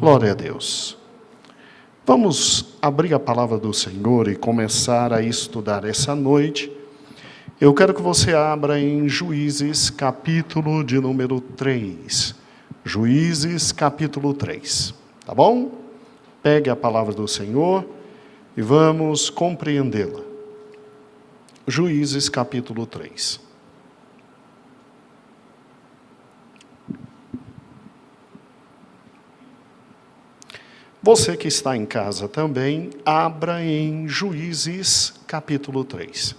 Glória a Deus. Vamos abrir a palavra do Senhor e começar a estudar essa noite. Eu quero que você abra em Juízes, capítulo de número 3. Juízes, capítulo 3. Tá bom? Pegue a palavra do Senhor e vamos compreendê-la. Juízes, capítulo 3. Você que está em casa também, abra em Juízes, capítulo 3.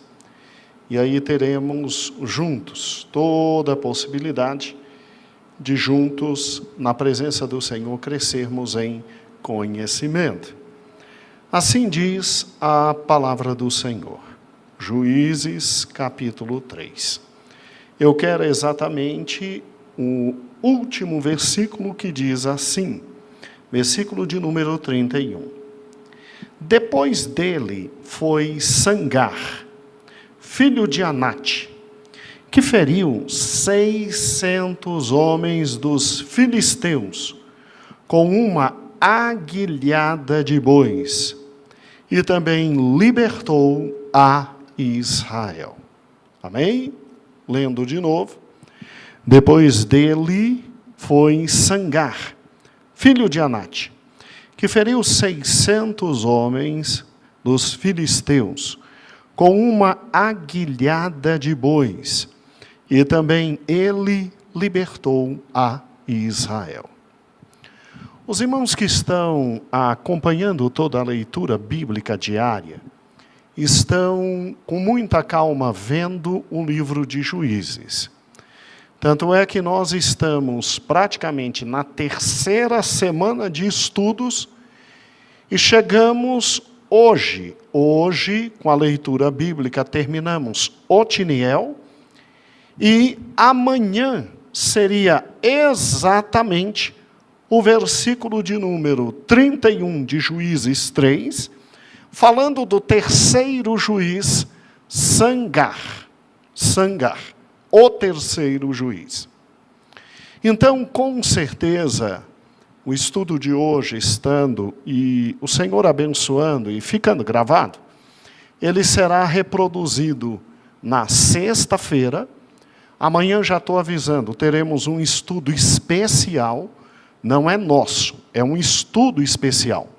E aí teremos juntos toda a possibilidade de juntos, na presença do Senhor, crescermos em conhecimento. Assim diz a palavra do Senhor. Juízes, capítulo 3. Eu quero exatamente o último versículo que diz assim. Versículo de número 31. Depois dele foi Sangar, filho de Anate, que feriu 600 homens dos filisteus com uma aguilhada de bois, e também libertou a Israel. Amém? Lendo de novo. Depois dele foi Sangar, filho de Anate, que feriu 600 homens dos filisteus com uma aguilhada de bois, e também ele libertou a Israel. Os irmãos que estão acompanhando toda a leitura bíblica diária, estão com muita calma vendo o livro de Juízes. Tanto é que nós estamos praticamente na terceira semana de estudos e chegamos hoje, com a leitura bíblica, terminamos Otiniel, e amanhã seria exatamente o versículo de número 31 de Juízes 3, falando do terceiro juiz, Sangar. O terceiro juiz. Então, com certeza, o estudo de hoje estando, e o Senhor abençoando e ficando gravado, ele será reproduzido na sexta-feira. Amanhã, já estou avisando, teremos um estudo especial, não é nosso, é um estudo especial,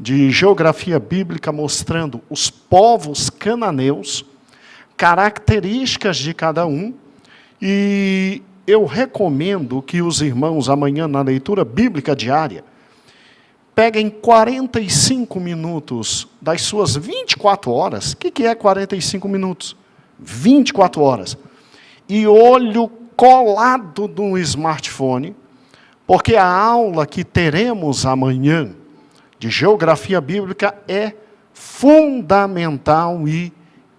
de geografia bíblica mostrando os povos cananeus, características de cada um, e eu recomendo que os irmãos, amanhã na leitura bíblica diária, peguem 45 minutos das suas 24 horas. O que é 45 minutos? 24 horas. E olho colado no smartphone, porque a aula que teremos amanhã, de geografia bíblica, é fundamental e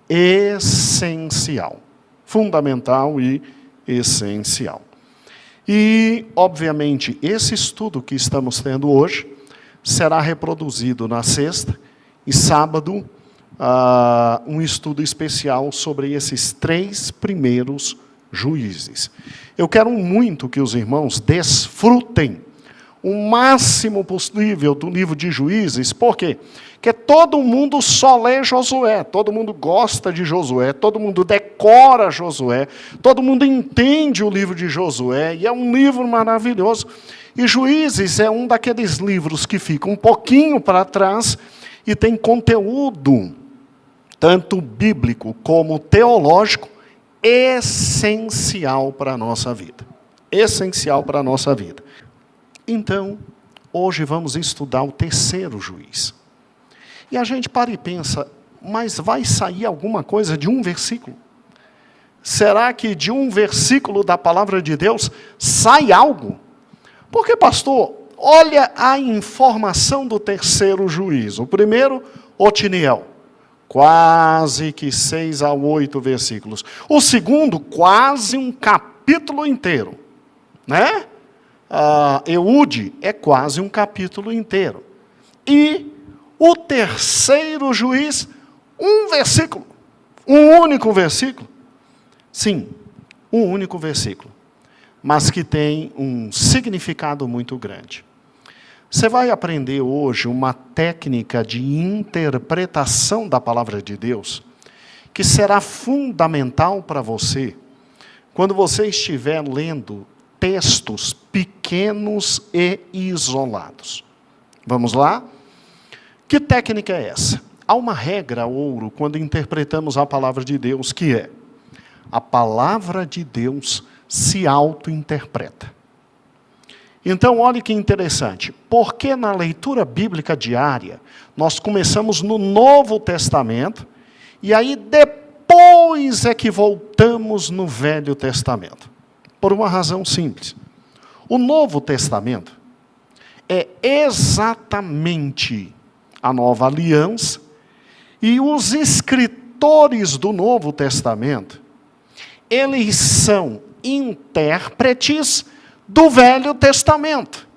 essencial. Fundamental e essencial. E, obviamente, esse estudo que estamos tendo hoje será reproduzido na sexta e sábado, um estudo especial sobre esses 3 primeiros juízes. Eu quero muito que os irmãos desfrutem o máximo possível do livro de Juízes. Por quê? Porque todo mundo só lê Josué, todo mundo gosta de Josué, todo mundo decora Josué, todo mundo entende o livro de Josué, e é um livro maravilhoso. E Juízes é um daqueles livros que fica um pouquinho para trás e tem conteúdo, tanto bíblico como teológico, essencial para a nossa vida. Essencial para a nossa vida. Então, hoje vamos estudar o terceiro juiz. E a gente para e pensa, mas vai sair alguma coisa de um versículo? Será que de um versículo da palavra de Deus sai algo? Porque, pastor, olha a informação do terceiro juiz. O primeiro, Otiniel. Quase que 6 a 8 versículos. O segundo, quase um capítulo inteiro. Né? Eude é quase um capítulo inteiro. E o terceiro juiz, um versículo. Um único versículo. Sim, um único versículo. Mas que tem um significado muito grande. Você vai aprender hoje uma técnica de interpretação da palavra de Deus, que será fundamental para você, quando você estiver lendo textos pequenos e isolados. Vamos lá? Que técnica é essa? Há uma regra ouro quando interpretamos a palavra de Deus, que é: a palavra de Deus se auto-interpreta. Então, olhe que interessante. Porque na leitura bíblica diária, nós começamos no Novo Testamento, e aí depois é que voltamos no Velho Testamento. Por uma razão simples. O Novo Testamento é exatamente a nova aliança, e os escritores do Novo Testamento, eles são intérpretes do Velho Testamento.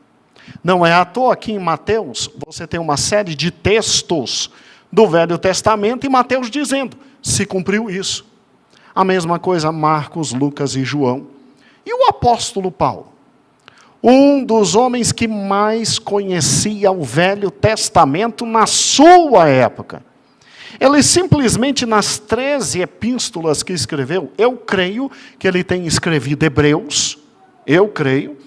Não é à toa que em Mateus você tem uma série de textos do Velho Testamento, e Mateus dizendo: se cumpriu isso. A mesma coisa Marcos, Lucas e João. E o apóstolo Paulo, um dos homens que mais conhecia o Velho Testamento na sua época, ele simplesmente, nas 13 epístolas que escreveu, eu creio que ele tem escrevido Hebreus, eu creio.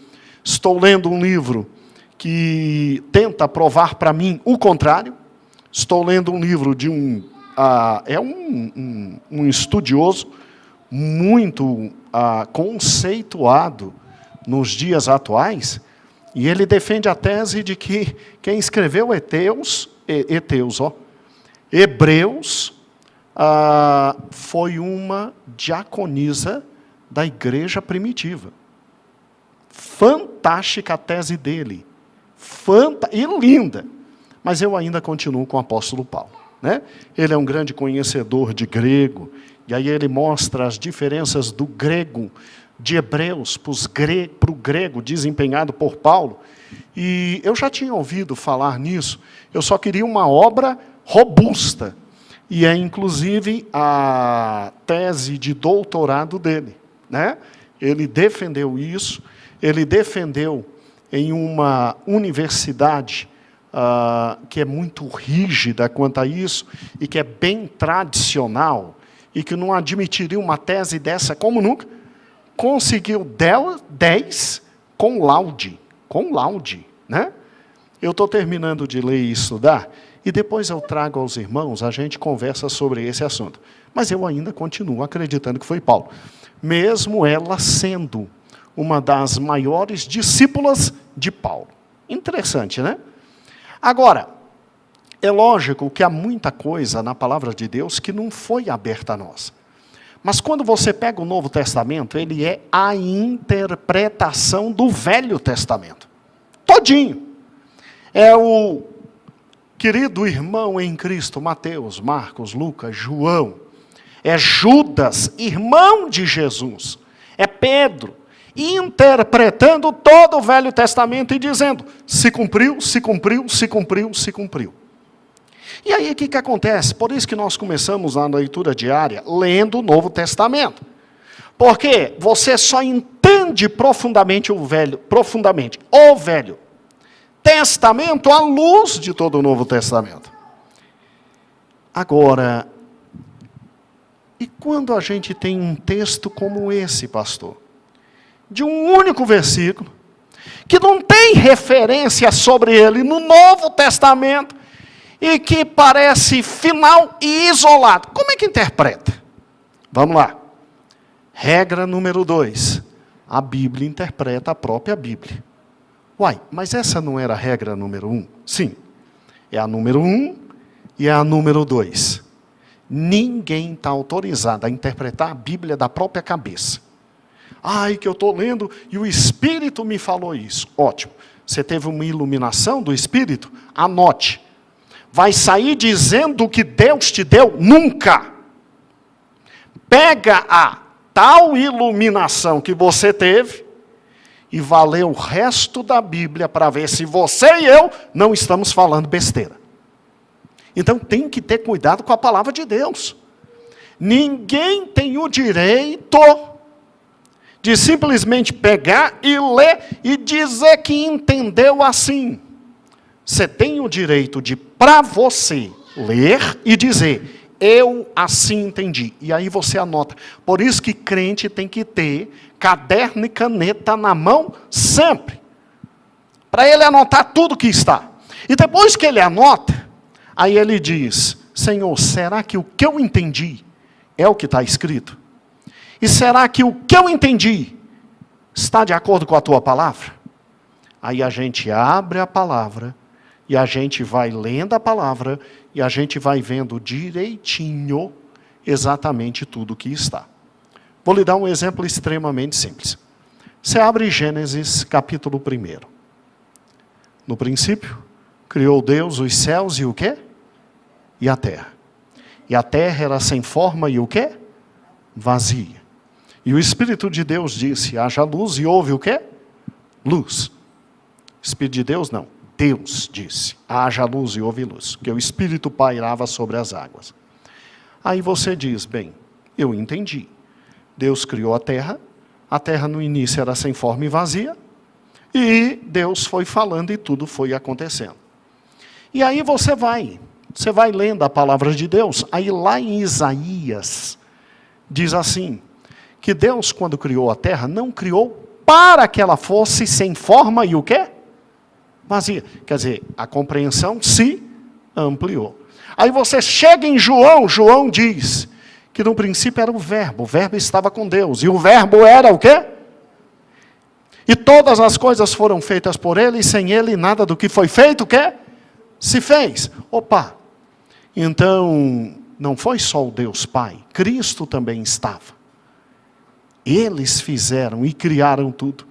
Estou lendo um livro que tenta provar para mim o contrário. Estou lendo um livro de um estudioso muito conceituado nos dias atuais, e ele defende a tese de que quem escreveu Hebreus foi uma diaconisa da igreja primitiva. Fantástica a tese dele. E linda. Mas eu ainda continuo com o apóstolo Paulo, né? Ele é um grande conhecedor de grego, e aí ele mostra as diferenças do grego de Hebreus para o grego desempenhado por Paulo. E eu já tinha ouvido falar nisso, eu só queria uma obra robusta. E é inclusive a tese de doutorado dele, né? Ele defendeu isso, ele defendeu em uma universidade que é muito rígida quanto a isso, e que é bem tradicional, e que não admitiria uma tese dessa como nunca. Conseguiu 10 com laude, né? Eu estou terminando de ler e estudar, e depois eu trago aos irmãos, a gente conversa sobre esse assunto. Mas eu ainda continuo acreditando que foi Paulo, mesmo ela sendo uma das maiores discípulas de Paulo. Interessante, né? Agora, é lógico que há muita coisa na palavra de Deus que não foi aberta a nós. Mas quando você pega o Novo Testamento, ele é a interpretação do Velho Testamento. Todinho. É o querido irmão em Cristo, Mateus, Marcos, Lucas, João. É Judas, irmão de Jesus. É Pedro, interpretando todo o Velho Testamento e dizendo: se cumpriu, se cumpriu, se cumpriu, se cumpriu. E aí o que acontece? Por isso que nós começamos a leitura diária lendo o Novo Testamento. Porque você só entende profundamente o Velho Testamento à luz de todo o Novo Testamento. Agora, e quando a gente tem um texto como esse, pastor? De um único versículo, que não tem referência sobre ele no Novo Testamento, e que parece final e isolado. Como é que interpreta? Vamos lá. Regra número 2. A Bíblia interpreta a própria Bíblia. Uai, mas essa não era a regra número 1? Sim. É a número 1 e é a número 2. Ninguém está autorizado a interpretar a Bíblia da própria cabeça. Ai, que eu estou lendo e o Espírito me falou isso. Ótimo. Você teve uma iluminação do Espírito? Anote. Vai sair dizendo o que Deus te deu? Nunca. Pega a tal iluminação que você teve e vá ler o resto da Bíblia para ver se você e eu não estamos falando besteira. Então tem que ter cuidado com a palavra de Deus. Ninguém tem o direito de simplesmente pegar e ler e dizer que entendeu assim. Você tem o direito de, para você, ler e dizer, eu assim entendi. E aí você anota. Por isso que crente tem que ter caderno e caneta na mão sempre. Para ele anotar tudo que está. E depois que ele anota, aí ele diz, Senhor, será que o que eu entendi é o que está escrito? E será que o que eu entendi está de acordo com a tua palavra? Aí a gente abre a palavra, e a gente vai lendo a palavra, e a gente vai vendo direitinho exatamente tudo que está. Vou lhe dar um exemplo extremamente simples. Você abre Gênesis capítulo 1. No princípio, criou Deus os céus e o quê? E a terra. E a terra era sem forma e o quê? Vazia. E o Espírito de Deus disse, haja luz, e houve o quê? Luz. Espírito de Deus não. Deus disse, haja luz e houve luz. Porque o Espírito pairava sobre as águas. Aí você diz, bem, eu entendi. Deus criou a terra no início era sem forma e vazia, e Deus foi falando e tudo foi acontecendo. E aí você vai lendo a palavra de Deus, aí lá em Isaías, diz assim, que Deus quando criou a terra, não criou para que ela fosse sem forma e o quê? Vazia. Quer dizer, a compreensão se ampliou. Aí você chega em João, João diz que no princípio era o verbo estava com Deus, e o verbo era o quê? E todas as coisas foram feitas por ele, e sem ele nada do que foi feito, o quê? Se fez. Opa! Então, não foi só o Deus Pai, Cristo também estava. Eles fizeram e criaram tudo.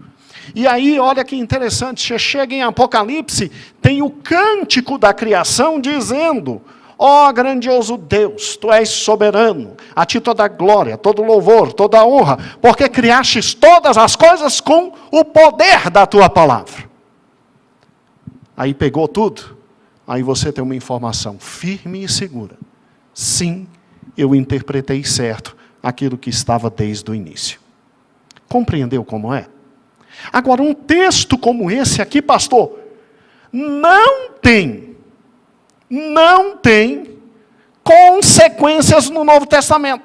E aí, olha que interessante, você chega em Apocalipse, tem o cântico da criação dizendo, ó grandioso Deus, tu és soberano, a ti toda a glória, todo louvor, toda a honra, porque criastes todas as coisas com o poder da tua palavra. Aí pegou tudo, aí você tem uma informação firme e segura. Sim, eu interpretei certo aquilo que estava desde o início. Compreendeu como é? Agora, um texto como esse aqui, pastor, não tem consequências no Novo Testamento.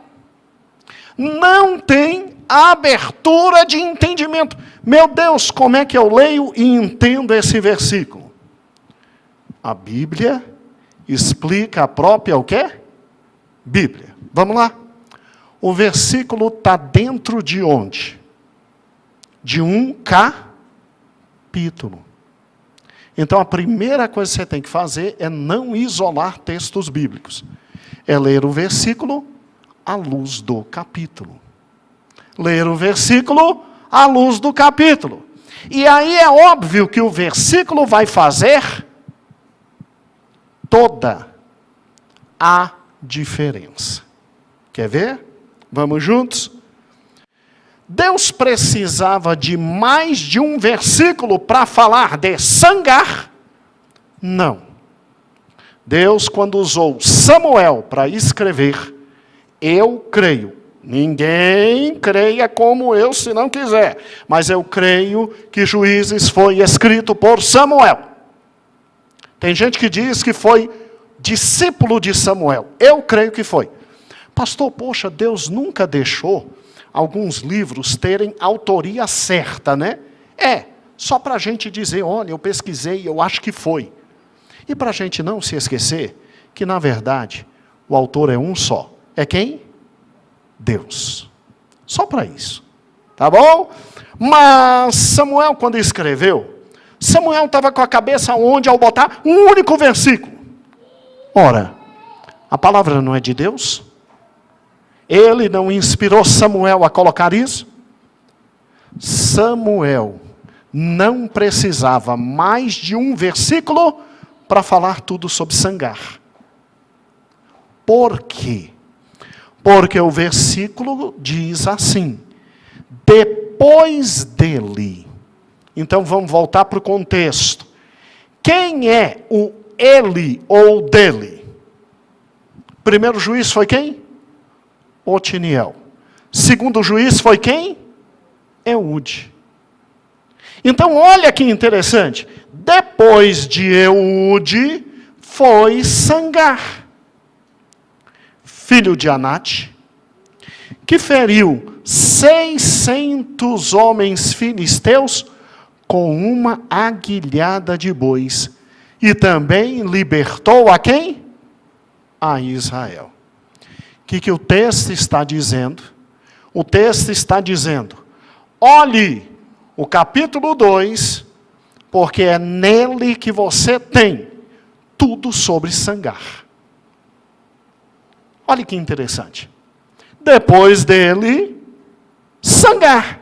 Não tem abertura de entendimento. Meu Deus, como é que eu leio e entendo esse versículo? A Bíblia explica a própria o quê? Bíblia. Vamos lá. O versículo está dentro de onde? De um capítulo. Então, a primeira coisa que você tem que fazer é não isolar textos bíblicos. É ler o versículo à luz do capítulo. Ler o versículo à luz do capítulo. E aí é óbvio que o versículo vai fazer toda a diferença. Quer ver? Vamos juntos? Deus precisava de mais de um versículo para falar de sangar? Não. Deus, quando usou Samuel para escrever, eu creio, ninguém creia como eu se não quiser, mas eu creio que Juízes foi escrito por Samuel. Tem gente que diz que foi discípulo de Samuel. Eu creio que foi. Pastor, poxa, Deus nunca deixou alguns livros terem autoria certa, né? Só para a gente dizer, olha, eu pesquisei, eu acho que foi. E para a gente não se esquecer que, na verdade, o autor é um só. É quem? Deus. Só para isso. Tá bom? Mas Samuel, quando escreveu, Samuel estava com a cabeça onde ao botar um único versículo. Ora, a palavra não é de Deus? Ele não inspirou Samuel a colocar isso? Samuel não precisava mais de um versículo para falar tudo sobre sangar. Por quê? Porque o versículo diz assim, depois dele. Então vamos voltar para o contexto. Quem é o ele ou dele? Primeiro juiz foi quem? Otiniel. Segundo juiz foi quem? Eude. Então olha que interessante. Depois de Eude, foi Sangar, filho de Anate, que feriu 600 homens filisteus com uma aguilhada de bois. E também libertou a quem? A Israel. O que o texto está dizendo? O texto está dizendo, olhe o capítulo 2, porque é nele que você tem tudo sobre Sangar. Olha que interessante. Depois dele, Sangar,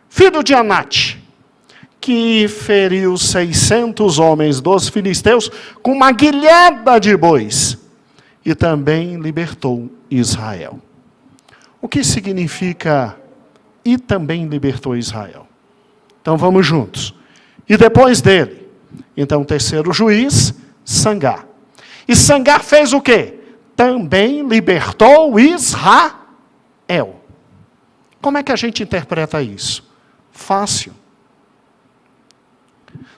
filho de Anate, que feriu 600 homens dos filisteus com uma guilhada de bois, e também libertou Israel. O que significa e também libertou Israel? Então vamos juntos. E depois dele, então o terceiro juiz, Sangar. E Sangar fez o quê? Também libertou Israel. Como é que a gente interpreta isso? Fácil.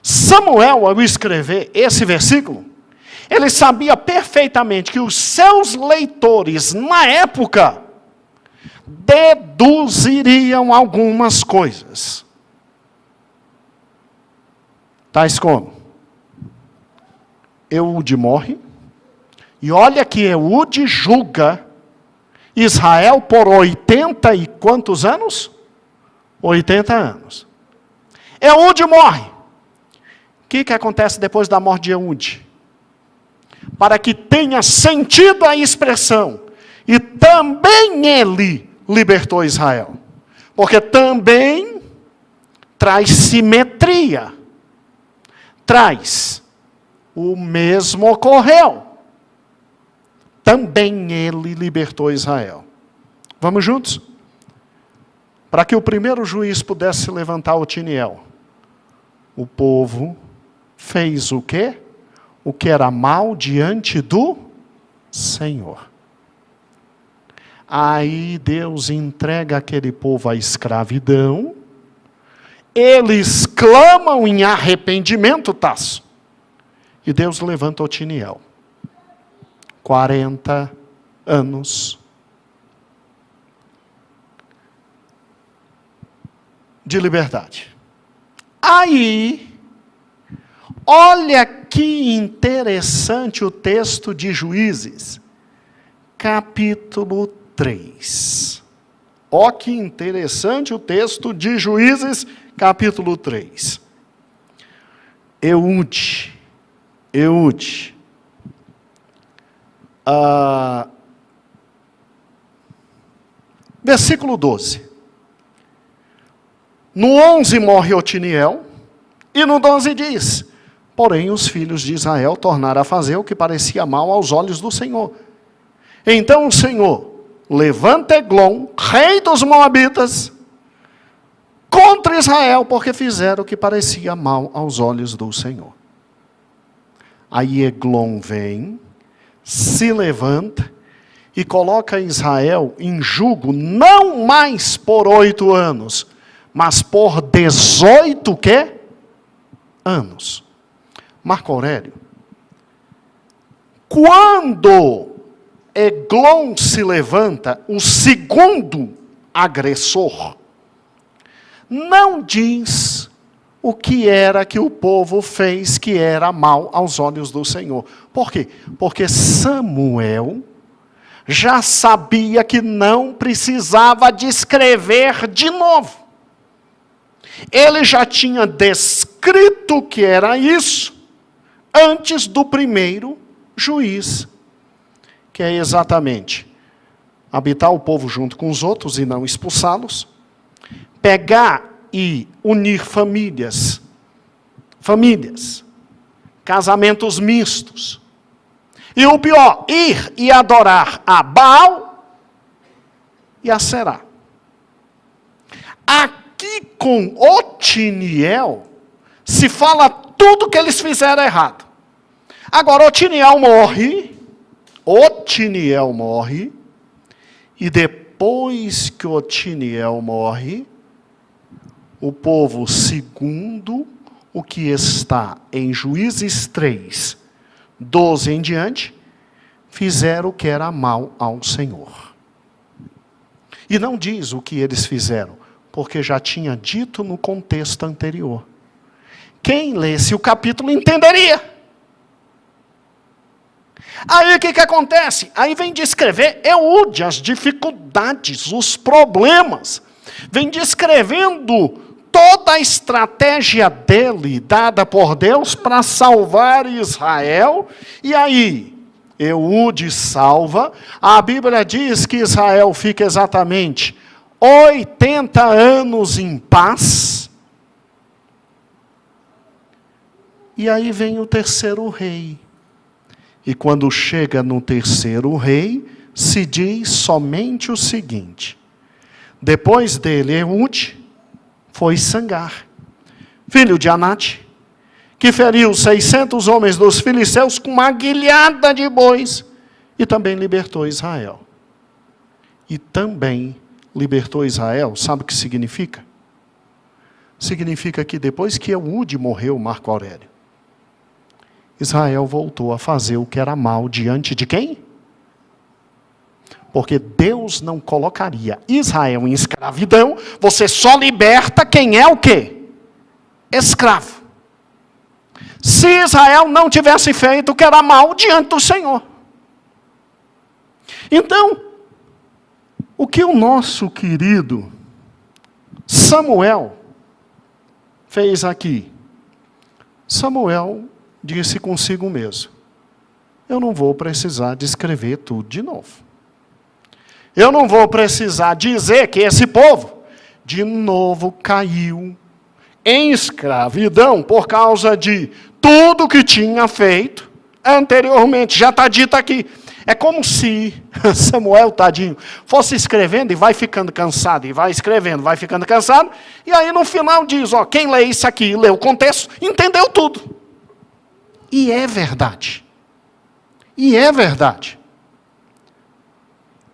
Samuel, ao escrever esse versículo, ele sabia perfeitamente que os seus leitores, na época, deduziriam algumas coisas. Tais como, Eude morre, e olha que Eude julga Israel por 80 e quantos anos? 80 anos. Eude morre. O que acontece depois da morte de Eude? Para que tenha sentido a expressão, e também ele libertou Israel. Porque também traz simetria. Traz o mesmo ocorreu. Também ele libertou Israel. Vamos juntos? Para que o primeiro juiz pudesse levantar Otiniel, o povo fez o quê? O que era mal diante do Senhor. Aí Deus entrega aquele povo à escravidão. Eles clamam em arrependimento, Tasso. E Deus levanta Otiniel. 40 anos de liberdade. Aí, olha que interessante o texto de Juízes, capítulo 3. Ó que interessante o texto de Juízes, capítulo 3. Eude. Versículo 12. No 11 morre Otiniel, e no 12 diz, porém os filhos de Israel tornaram a fazer o que parecia mal aos olhos do Senhor. Então o Senhor levanta Eglon, rei dos Moabitas, contra Israel, porque fizeram o que parecia mal aos olhos do Senhor. Aí Eglon vem, se levanta e coloca Israel em jugo, não mais por 8 anos, mas por 18 quê? Anos. Marco Aurélio, quando Eglon se levanta, o segundo agressor, não diz o que era que o povo fez que era mal aos olhos do Senhor. Por quê? Porque Samuel já sabia que não precisava descrever de novo. Ele já tinha descrito que era isso antes do primeiro juiz, que é exatamente habitar o povo junto com os outros e não expulsá-los, pegar e unir famílias, casamentos mistos, e o pior, ir e adorar a Baal e a Será. Aqui com Otiniel, se fala tudo que eles fizeram errado. Agora, Otiniel morre, e depois que Otiniel morre, o povo segundo o que está em Juízes 3, 12 em diante, fizeram o que era mal ao Senhor. E não diz o que eles fizeram, porque já tinha dito no contexto anterior. Quem lesse o capítulo entenderia. Aí o que acontece? Aí vem descrever Eude, as dificuldades, os problemas. Vem descrevendo toda a estratégia dele, dada por Deus, para salvar Israel. E aí, Eude salva. A Bíblia diz que Israel fica exatamente 80 anos em paz. E aí vem o terceiro rei. E quando chega no terceiro rei, se diz somente o seguinte: depois dele, Eude, foi Sangar, filho de Anate, que feriu 600 homens dos filisteus com uma guilhada de bois, e também libertou Israel. E também libertou Israel, sabe o que significa? Significa que depois que Eude morreu, Marco Aurélio, Israel voltou a fazer o que era mal diante de quem? Porque Deus não colocaria Israel em escravidão, você só liberta quem é o quê? Escravo. Se Israel não tivesse feito o que era mal diante do Senhor. Então, o que o nosso querido Samuel fez aqui? Samuel disse consigo mesmo: eu não vou precisar de escrever tudo de novo. Eu não vou precisar dizer que esse povo, de novo, caiu em escravidão por causa de tudo que tinha feito anteriormente. Já está dito aqui. É como se Samuel, tadinho, fosse escrevendo e vai ficando cansado, e vai escrevendo, vai ficando cansado, e aí no final diz, ó, quem lê isso aqui, lê o contexto, entendeu tudo. E é verdade. E é verdade.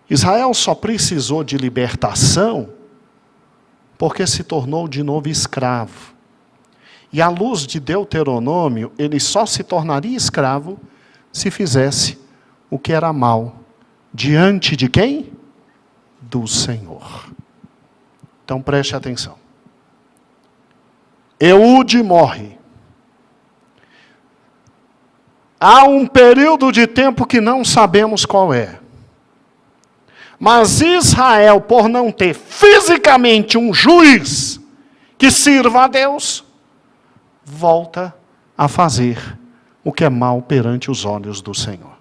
Israel só precisou de libertação porque se tornou de novo escravo. E à luz de Deuteronômio, ele só se tornaria escravo se fizesse o que era mal. Diante de quem? Do Senhor. Então preste atenção. Eude morre. Há um período de tempo que não sabemos qual é. Mas Israel, por não ter fisicamente um juiz que sirva a Deus, volta a fazer o que é mal perante os olhos do Senhor.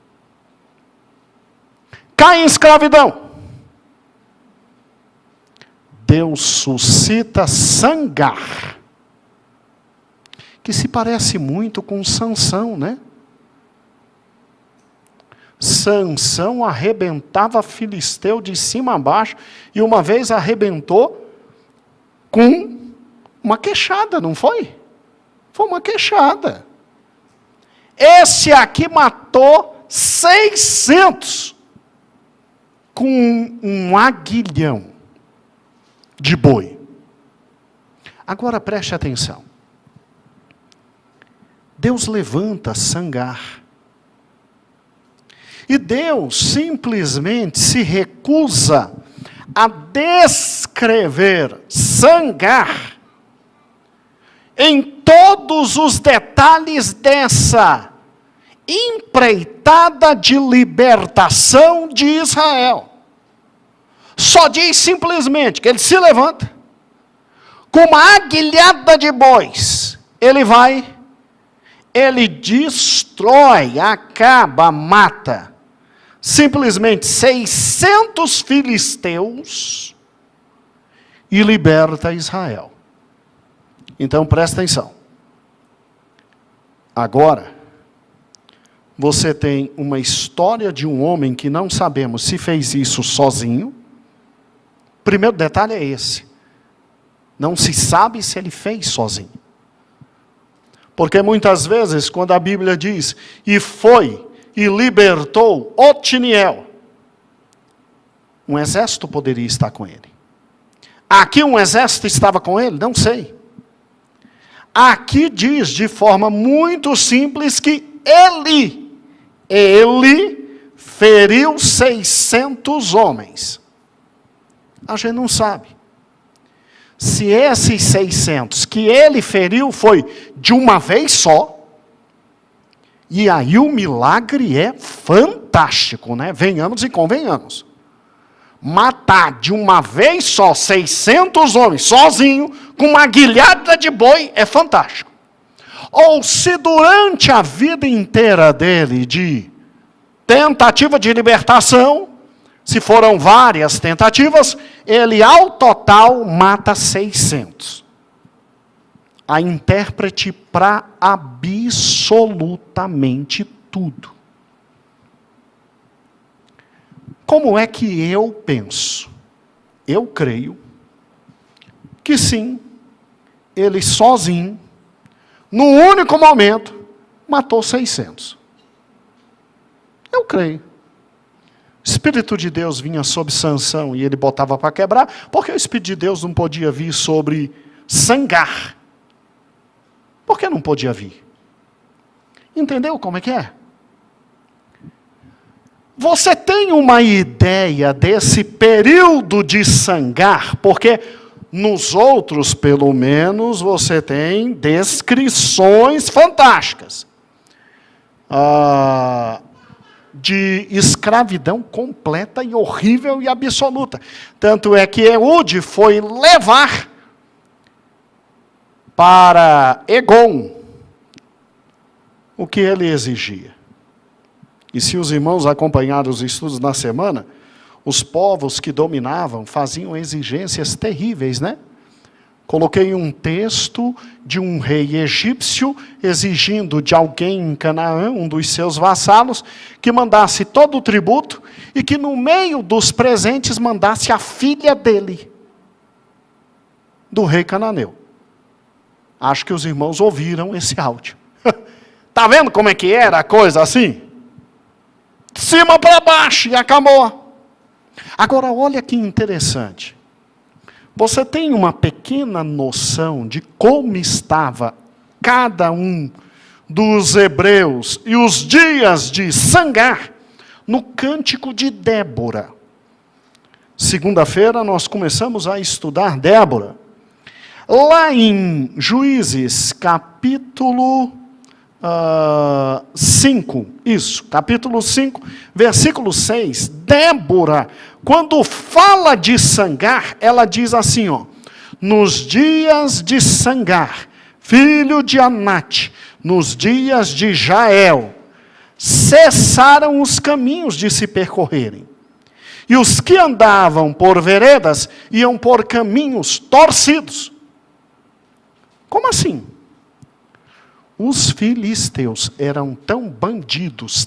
Cai em escravidão. Deus suscita Sangar, que se parece muito com Sansão, né? Sansão arrebentava filisteu de cima a baixo, e uma vez arrebentou com uma queixada, não foi? Foi uma queixada. Esse aqui matou 600 com um aguilhão de boi. Agora preste atenção. Deus levanta Sangar. E Deus simplesmente se recusa a descrever Sangar em todos os detalhes dessa empreitada de libertação de Israel. Só diz simplesmente que ele se levanta, com uma aguilhada de bois, ele destrói, acaba, mata, simplesmente 600 filisteus e liberta Israel. Então presta atenção. Agora, você tem uma história de um homem que não sabemos se fez isso sozinho. Primeiro detalhe é esse. Não se sabe se ele fez sozinho. Porque muitas vezes, quando a Bíblia diz, e foi e libertou Otiniel, um exército poderia estar com ele. Aqui um exército estava com ele? Não sei. Aqui diz de forma muito simples que ele feriu 600 homens. A gente não sabe se esses 600 que ele feriu foi de uma vez só. E aí o milagre é fantástico, né? Venhamos e convenhamos. Matar de uma vez só 600 homens, sozinho, com uma guilhada de boi, é fantástico. Ou se durante a vida inteira dele de tentativa de libertação, se foram várias tentativas, ele ao total mata 600. A intérprete para absolutamente tudo. Como é que eu penso? Eu creio que sim, ele sozinho, num único momento, matou 600. Eu creio. O Espírito de Deus vinha sob sanção e ele botava para quebrar, porque o Espírito de Deus não podia vir sobre sangar. Por que não podia vir? Entendeu como é que é? Você tem uma ideia desse período de sangar? Porque nos outros, pelo menos, você tem descrições fantásticas. De escravidão completa e horrível e absoluta. Tanto é que Eude foi levar para Egon o que ele exigia. E se os irmãos acompanharam os estudos na semana, os povos que dominavam faziam exigências terríveis, né? Coloquei um texto de um rei egípcio exigindo de alguém em Canaã, um dos seus vassalos, que mandasse todo o tributo e que no meio dos presentes mandasse a filha dele, do rei cananeu. Acho que os irmãos ouviram esse áudio. Está vendo como é que era a coisa assim? De cima para baixo e acabou. Agora, olha que interessante. Você tem uma pequena noção de como estava cada um dos hebreus e os dias de sangar no cântico de Débora. Segunda-feira nós começamos a estudar Débora. Lá em Juízes, capítulo 5, capítulo 5, versículo 6, Débora, quando fala de sangar, ela diz assim, nos dias de Sangar, filho de Anate, nos dias de Jael, cessaram os caminhos de se percorrerem, e os que andavam por veredas, iam por caminhos torcidos. Como assim? Os filisteus eram tão bandidos,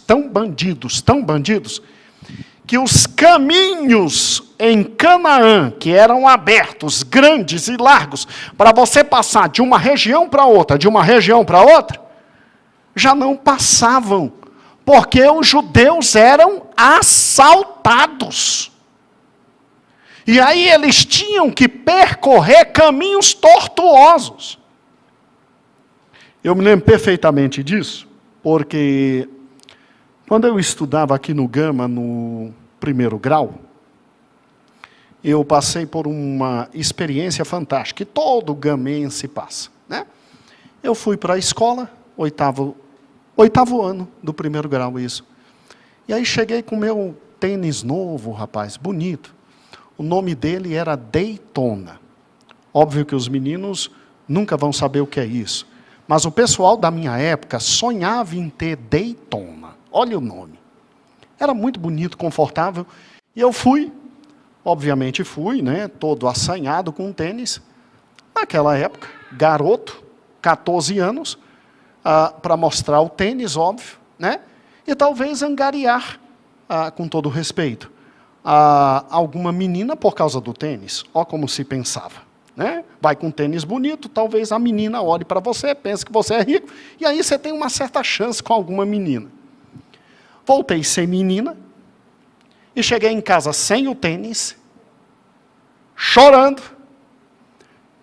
que os caminhos em Canaã, que eram abertos, grandes e largos, para você passar de uma região para outra, já não passavam, porque os judeus eram assaltados. E aí eles tinham que percorrer caminhos tortuosos. Eu me lembro perfeitamente disso, porque quando eu estudava aqui no Gama, no primeiro grau, eu passei por uma experiência fantástica, que todo gamense passa, né? Eu fui para a escola, oitavo ano do primeiro grau, isso. E aí cheguei com meu tênis novo, rapaz, bonito. O nome dele era Daytona. Óbvio que os meninos nunca vão saber o que é isso. Mas o pessoal da minha época sonhava em ter Daytona. Olha o nome. Era muito bonito, confortável. E eu fui, obviamente fui, né, todo assanhado com tênis. Naquela época, garoto, 14 anos, para mostrar o tênis, óbvio, né? E talvez angariar, com todo respeito, alguma menina por causa do tênis. Ó como se pensava. Né? Vai com tênis bonito, talvez a menina olhe para você, pense que você é rico, e aí você tem uma certa chance com alguma menina. Voltei sem menina, e cheguei em casa sem o tênis, chorando,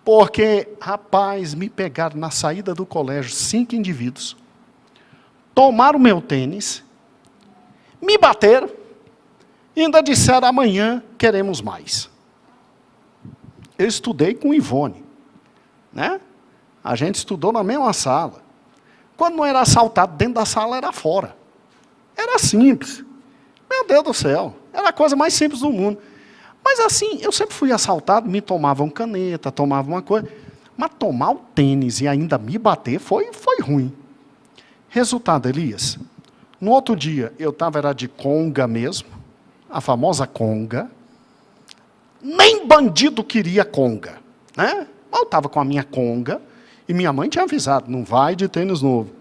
Porque, rapaz, me pegaram na saída do colégio 5 indivíduos, tomaram o meu tênis, me bateram, e ainda disseram, amanhã queremos mais. Eu estudei com Ivone, né? A gente estudou na mesma sala. Quando não era assaltado dentro da sala, era fora. Era simples. Meu Deus do céu, era a coisa mais simples do mundo. Mas assim, eu sempre fui assaltado, me tomavam caneta, tomavam uma coisa. Mas tomar o tênis e ainda me bater foi ruim. Resultado, Elias, no outro dia, eu era de conga mesmo, a famosa conga. Nem bandido queria conga, né? Eu estava com a minha conga, e minha mãe tinha avisado, não vai de tênis novo.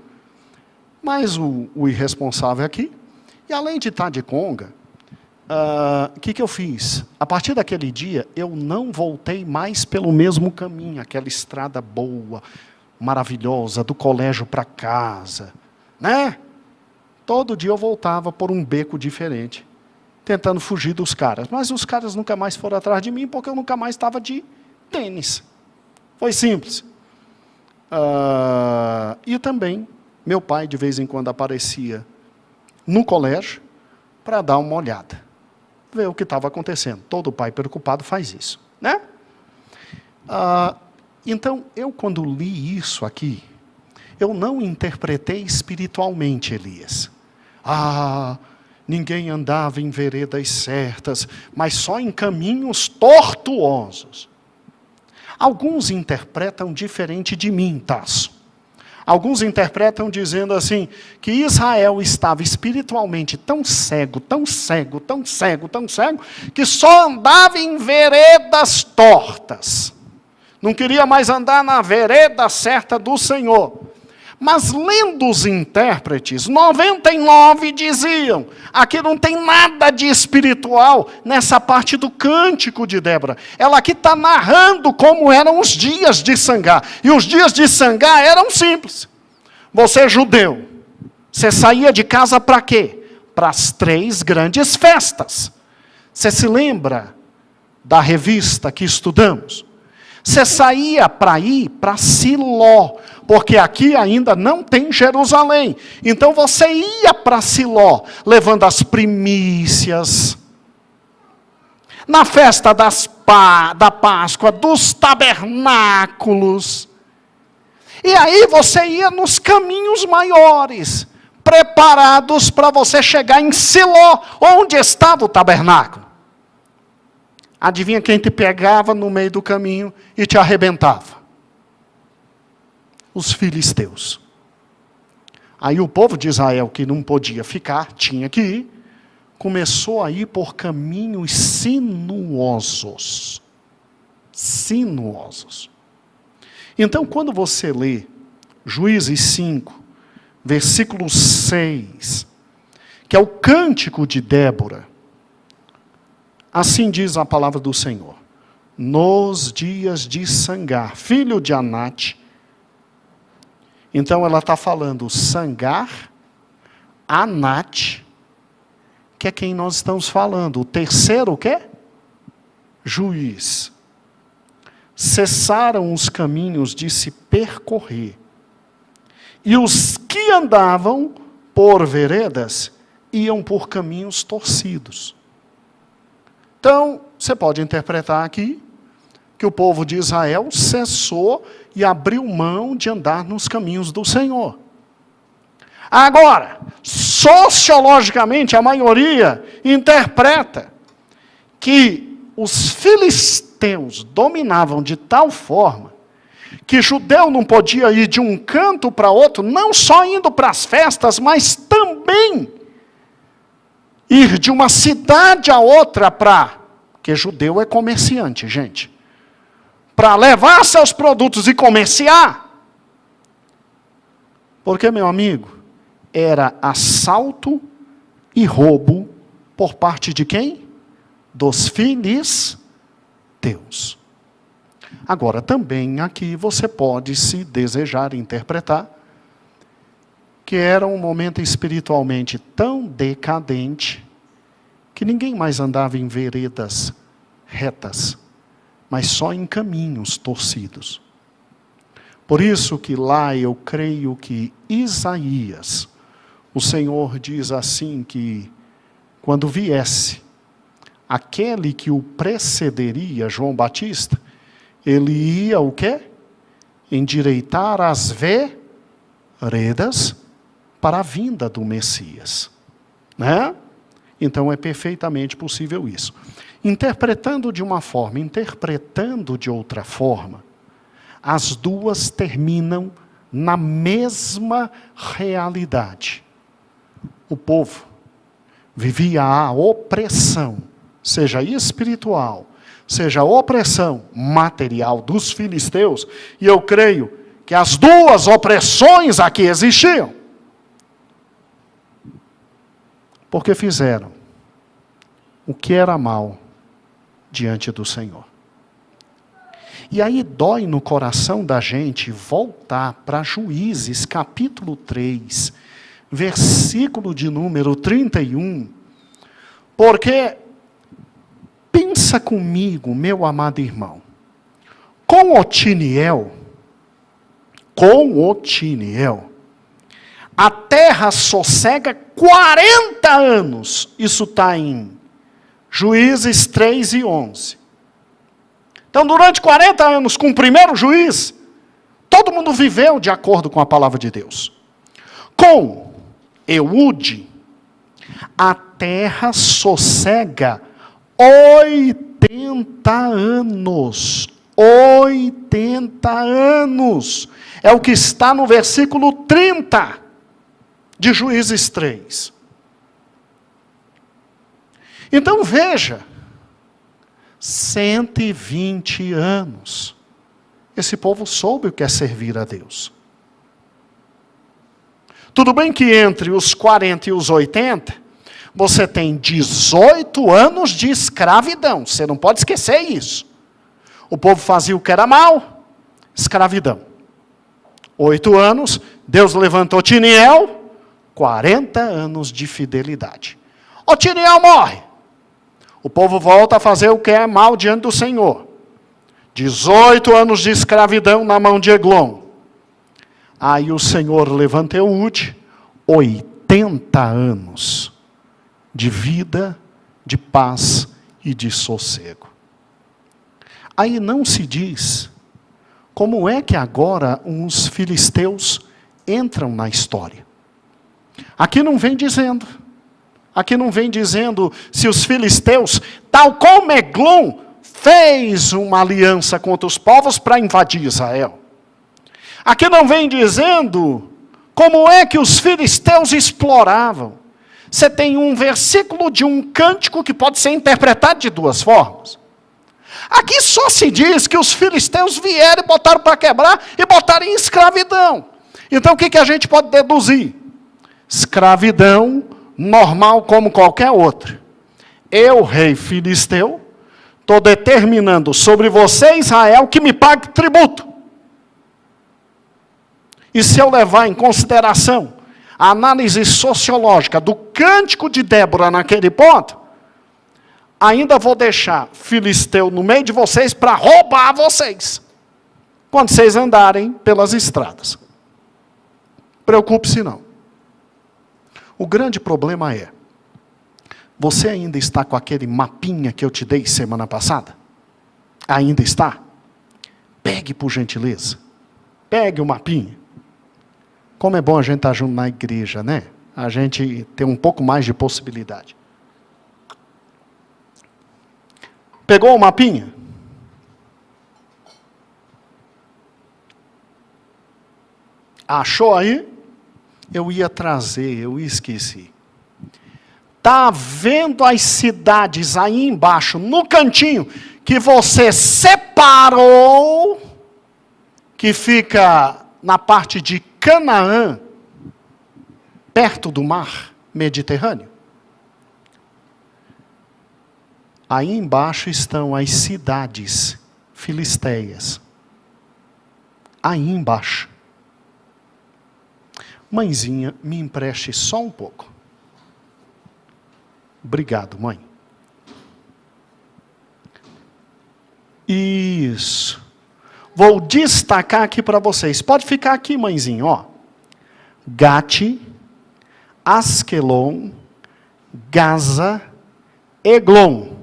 Mas o irresponsável aqui, e além de estar de conga, o que eu fiz? A partir daquele dia, eu não voltei mais pelo mesmo caminho, aquela estrada boa, maravilhosa, do colégio para casa, né? Todo dia eu voltava por um beco diferente, tentando fugir dos caras. Mas os caras nunca mais foram atrás de mim, porque eu nunca mais estava de tênis. Foi simples. E também, meu pai, de vez em quando, aparecia no colégio para dar uma olhada, ver o que estava acontecendo. Todo pai preocupado faz isso, né? Então, eu quando li isso aqui, eu não interpretei espiritualmente, Elias. Ninguém andava em veredas certas, mas só em caminhos tortuosos. Alguns interpretam diferente de mim, Tasso. Alguns interpretam dizendo assim, que Israel estava espiritualmente tão cego, tão cego, tão cego, tão cego, que só andava em veredas tortas. Não queria mais andar na vereda certa do Senhor. Mas lendo os intérpretes, 99 diziam, aqui não tem nada de espiritual nessa parte do cântico de Débora. Ela aqui está narrando como eram os dias de Sangar. E os dias de Sangar eram simples. Você é judeu, você saía de casa para quê? Para as 3 grandes festas. Você se lembra da revista que estudamos? Você saía para ir para Siló, porque aqui ainda não tem Jerusalém. Então você ia para Siló, levando as primícias. Na festa da Páscoa, dos tabernáculos. E aí você ia nos caminhos maiores, preparados para você chegar em Siló, onde estava o tabernáculo. Adivinha quem te pegava no meio do caminho e te arrebentava? Os filisteus. Aí o povo de Israel, que não podia ficar, tinha que ir, começou a ir por caminhos sinuosos. Sinuosos. Então, quando você lê Juízes 5, versículo 6, que é o cântico de Débora, assim diz a palavra do Senhor. Nos dias de Sangar, filho de Anate. Então ela está falando Sangar, Anate, que é quem nós estamos falando. O terceiro o quê? Juiz. Cessaram os caminhos de se percorrer. E os que andavam por veredas, iam por caminhos torcidos. Então, você pode interpretar aqui que o povo de Israel cessou e abriu mão de andar nos caminhos do Senhor. Agora, sociologicamente, a maioria interpreta que os filisteus dominavam de tal forma que judeu não podia ir de um canto para outro, não só indo para as festas, mas também ir de uma cidade a outra porque judeu é comerciante, gente. Para levar seus produtos e comerciar. Porque, meu amigo, era assalto e roubo por parte de quem? Dos filisteus. Agora, também aqui você pode, se desejar interpretar, que era um momento espiritualmente tão decadente, que ninguém mais andava em veredas retas, mas só em caminhos torcidos. Por isso que lá eu creio que Isaías, o Senhor diz assim que quando viesse aquele que o precederia, João Batista, ele ia o quê? Endireitar as veredas para a vinda do Messias. Né? Então é perfeitamente possível isso. Interpretando de uma forma, interpretando de outra forma, as duas terminam na mesma realidade. O povo vivia a opressão, seja espiritual, seja a opressão material dos filisteus, e eu creio que as duas opressões aqui existiam. Porque fizeram o que era mal diante do Senhor. E aí dói no coração da gente voltar para Juízes, capítulo 3, versículo de número 31, porque, pensa comigo, meu amado irmão, com Otiniel, a terra sossega 40 anos, isso está em Juízes 3 e 11. Então, durante 40 anos, com o primeiro juiz, todo mundo viveu de acordo com a palavra de Deus. Com Eude, a terra sossega 80 anos. 80 anos. É o que está no versículo 30 de Juízes 3. Então, veja, 120 anos. Esse povo soube o que é servir a Deus. Tudo bem que entre os 40 e os 80, você tem 18 anos de escravidão. Você não pode esquecer isso. O povo fazia o que era mal, escravidão. 8 anos, Deus levantou Otiniel, 40 anos de fidelidade. Otiniel morre. O povo volta a fazer o que é mal diante do Senhor. 18 anos de escravidão na mão de Eglon. Aí o Senhor levanta Eude, 80 anos de vida, de paz e de sossego. Aí não se diz como é que agora os filisteus entram na história. Aqui não vem dizendo. Aqui não vem dizendo se os filisteus, tal como Eglon, fez uma aliança contra os povos para invadir Israel. Aqui não vem dizendo como é que os filisteus exploravam. Você tem um versículo de um cântico que pode ser interpretado de duas formas. Aqui só se diz que os filisteus vieram e botaram para quebrar e botaram em escravidão. Então o que a gente pode deduzir? Escravidão normal como qualquer outra. Eu, rei filisteu, estou determinando sobre você, Israel, que me pague tributo. E se eu levar em consideração a análise sociológica do cântico de Débora naquele ponto, ainda vou deixar filisteu no meio de vocês para roubar vocês, quando vocês andarem pelas estradas. Preocupe-se não. O grande problema é, você ainda está com aquele mapinha que eu te dei semana passada? Ainda está? Pegue por gentileza. Pegue o mapinha. Como é bom a gente estar junto na igreja, né? A gente tem um pouco mais de possibilidade. Pegou o mapinha? Achou aí? Eu ia trazer, eu esqueci. Está vendo as cidades aí embaixo, no cantinho, que você separou, que fica na parte de Canaã, perto do mar Mediterrâneo? Aí embaixo estão as cidades filisteias. Aí embaixo. Mãezinha, me empreste só um pouco. Obrigado, mãe. E vou destacar aqui para vocês. Pode ficar aqui, mãezinha, ó. Gate, Asquelon, Gaza, Eglon.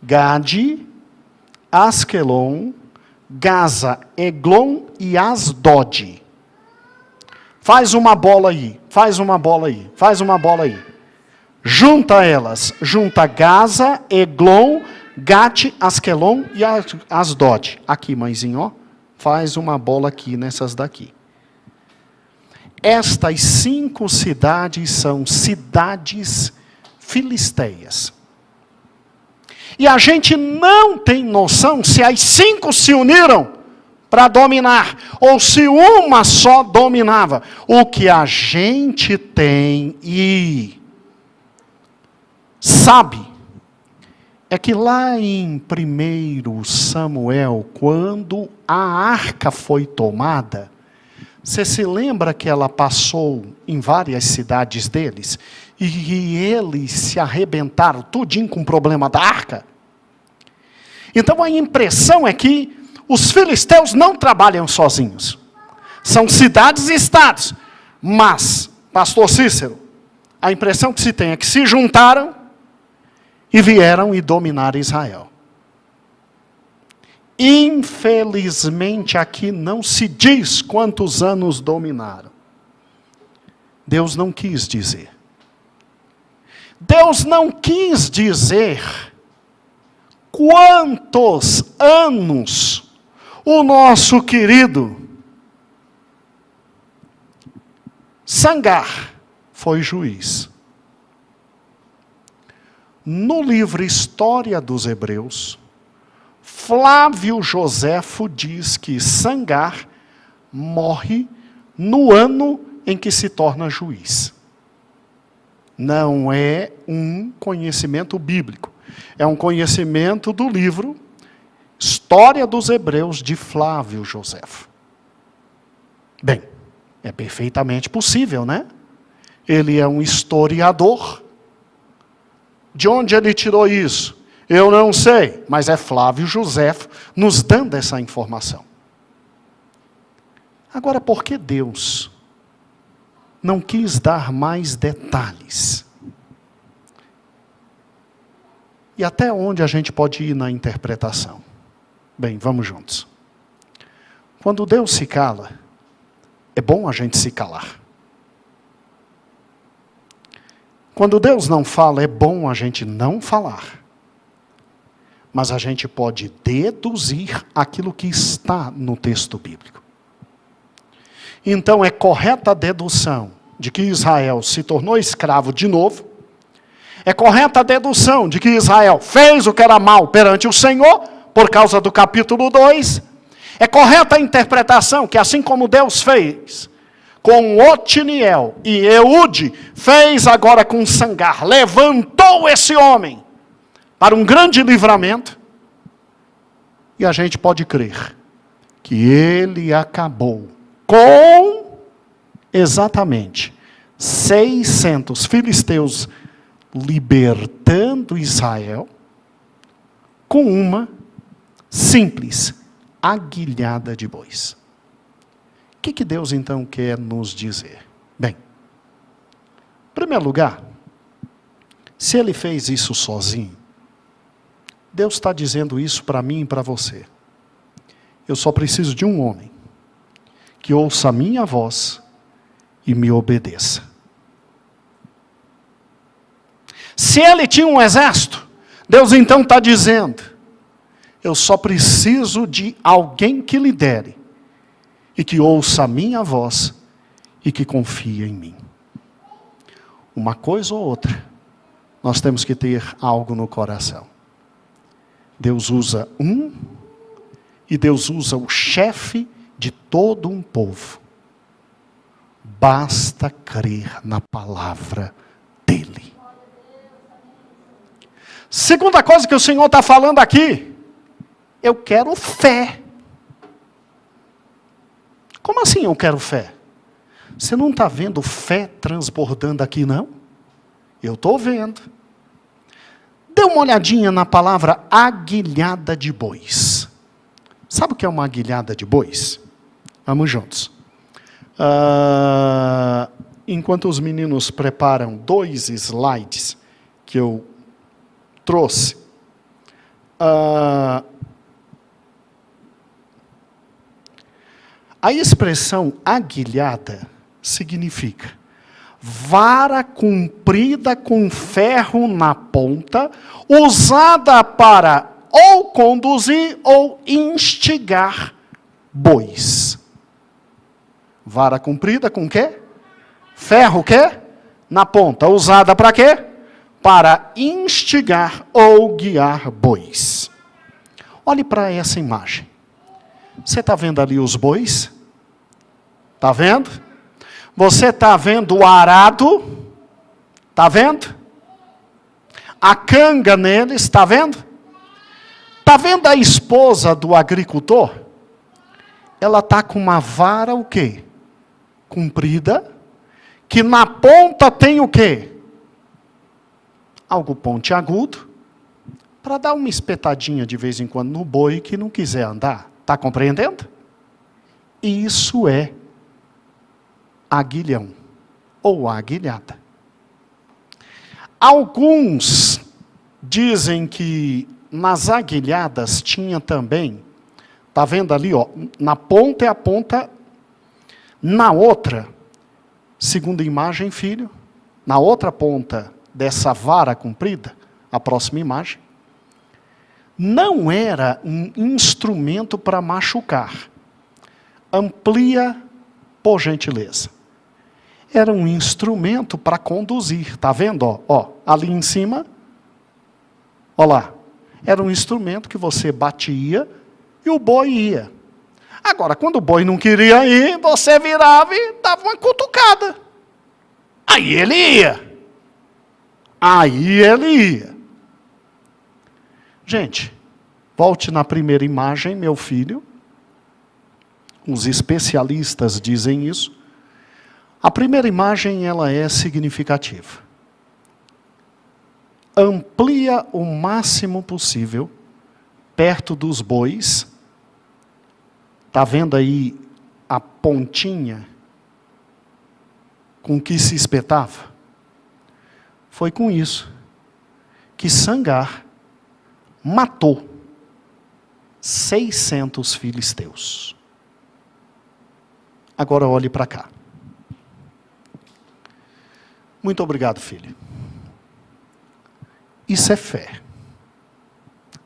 Gade, Asquelon, Gaza, Eglon e Asdod. Faz uma bola aí, faz uma bola aí, faz uma bola aí. Junta elas, junta Gaza, Eglon, Gate, Asquelon e Asdod. Aqui, mãezinho, ó. Faz uma bola aqui nessas daqui. Estas 5 cidades são cidades filisteias. E a gente não tem noção se as 5 se uniram para dominar, ou se uma só dominava. O que a gente tem e sabe é que lá em 1 Samuel, quando a arca foi tomada, você se lembra que ela passou em várias cidades deles? E eles se arrebentaram tudinho com o problema da arca? Então a impressão é que os filisteus não trabalham sozinhos. São cidades e estados. Mas, pastor Cícero, a impressão que se tem é que se juntaram e vieram e dominaram Israel. Infelizmente aqui não se diz quantos anos dominaram. Deus não quis dizer. Deus não quis dizer quantos anos o nosso querido Sangar foi juiz. No livro História dos Hebreus, Flávio Joséfo diz que Sangar morre no ano em que se torna juiz. Não é um conhecimento bíblico. É um conhecimento do livro História dos Hebreus de Flávio Joséfo. Bem, é perfeitamente possível, né? Ele é um historiador. De onde ele tirou isso? Eu não sei, mas é Flávio Joséfo nos dando essa informação. Agora, por que Deus não quis dar mais detalhes? E até onde a gente pode ir na interpretação? Bem, vamos juntos. Quando Deus se cala, é bom a gente se calar. Quando Deus não fala, é bom a gente não falar. Mas a gente pode deduzir aquilo que está no texto bíblico. Então é correta a dedução de que Israel se tornou escravo de novo. É correta a dedução de que Israel fez o que era mal perante o Senhor, por causa do capítulo 2. É correta a interpretação que assim como Deus fez com Otiniel e Eude, fez agora com Sangar, levantou esse homem para um grande livramento. E a gente pode crer que ele acabou com exatamente 600 filisteus libertando Israel com uma simples aguilhada de bois. O que Deus então quer nos dizer? Bem, em primeiro lugar, se ele fez isso sozinho, Deus está dizendo isso para mim e para você. Eu só preciso de um homem que ouça a minha voz e me obedeça. Se ele tinha um exército, Deus então está dizendo, eu só preciso de alguém que lidere e que ouça a minha voz e que confie em mim. Uma coisa ou outra, nós temos que ter algo no coração. Deus usa um e Deus usa o chefe de todo um povo. Basta crer na palavra dele. Segunda coisa que o Senhor está falando aqui, eu quero fé. Como assim eu quero fé? Você não está vendo fé transbordando aqui, não? Eu estou vendo. Dê uma olhadinha na palavra aguilhada de bois. Sabe o que é uma aguilhada de bois? Vamos juntos. Enquanto os meninos preparam 2 slides que eu trouxe, a expressão aguilhada significa vara comprida com ferro na ponta, usada para ou conduzir ou instigar bois. Vara comprida com quê? Ferro o quê? Na ponta. Usada para quê? Para instigar ou guiar bois. Olhe para essa imagem. Você está vendo ali os bois? Está vendo? Você está vendo o arado? Está vendo? A canga neles, está vendo? Está vendo a esposa do agricultor? Ela está com uma vara o quê? Comprida, que na ponta tem o quê? Algo pontiagudo, para dar uma espetadinha de vez em quando no boi que não quiser andar. Está compreendendo? Isso é aguilhão, ou aguilhada. Alguns dizem que nas aguilhadas tinha também, está vendo ali, ó, na ponta é a ponta, na outra, segunda imagem, filho, na outra ponta dessa vara comprida, a próxima imagem, não era um instrumento para machucar. Amplia, por gentileza. Era um instrumento para conduzir. Está vendo? Ó, ali em cima. Olha lá. Era um instrumento que você batia e o boi ia. Agora, quando o boi não queria ir, você virava e dava uma cutucada. Aí ele ia. Aí ele ia. Gente, volte na primeira imagem, meu filho. Os especialistas dizem isso. A primeira imagem, ela é significativa. Amplia o máximo possível, perto dos bois. Está vendo aí a pontinha com que se espetava? Foi com isso que Sangar matou 600 filisteus. Agora olhe para cá. Muito obrigado, filho. Isso é fé.